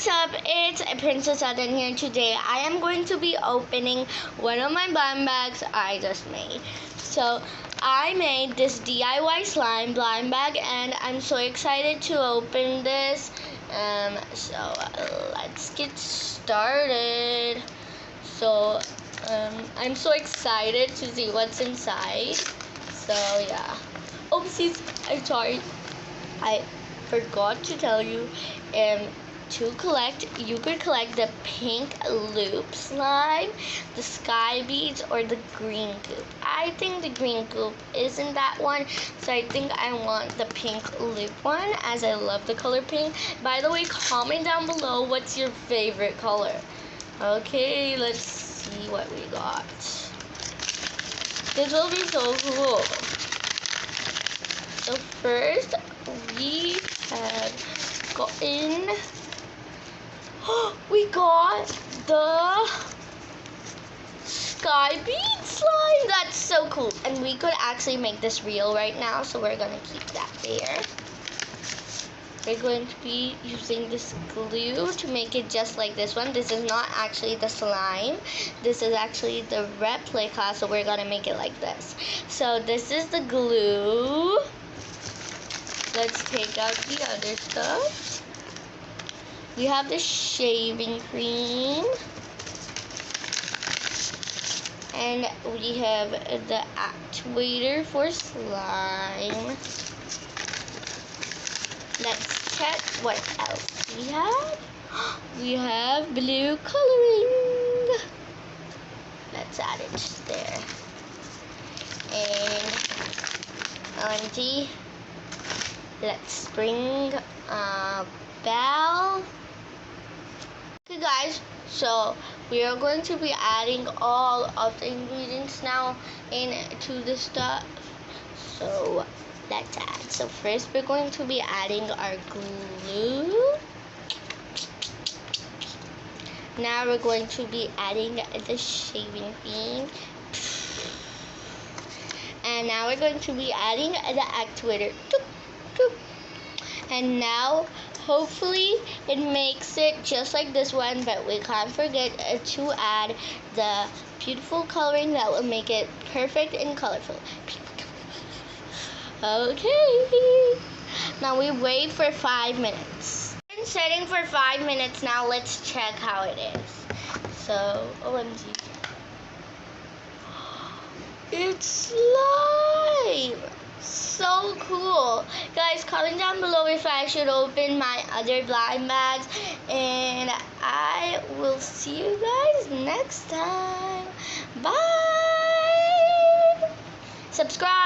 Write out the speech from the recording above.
What's up? It's Princess Eden here. Today I am going to be opening one of my blind bags I just made. So I made this DIY slime blind bag and I'm so excited to open this. Let's get started. I'm so excited to see what's inside. So yeah. Oopsies, I'm sorry. I forgot to tell you, you could collect the pink loop slime, the sky beads, or the green goop. I think the green goop isn't that one, so I think I want the pink loop one, as I love the color pink. By the way, comment down below what's your favorite color. Okay, let's see what we got. This will be so cool. So first, we have gotten, we got the sky bead slime. That's so cool. And we could actually make this real right now, so we're gonna keep that there. We're going to be using this glue to make it just like this one. This is not actually the slime. This is actually the replica, so we're gonna make it like this. So this is the glue. Let's take out the other stuff. We have the shaving cream. And we have the actuator for slime. Let's check what else we have. We have blue coloring. Let's add it there. And OMG. Let's bring a bell. Okay guys, so we are going to be adding all of the ingredients now into the stuff. So let's add. So first we're going to be adding our glue. Now we're going to be adding the shaving cream. And now we're going to be adding the actuator. And now hopefully it makes it just like this one, but we can't forget to add the beautiful coloring that will make it perfect and colorful. Okay, now we wait for 5 minutes. Been setting for 5 minutes now. Let's check how it is. So OMG, it's slime. So cool. Guys, comment down below if I should open my other blind bags, and I will see you guys next time. Bye. Subscribe.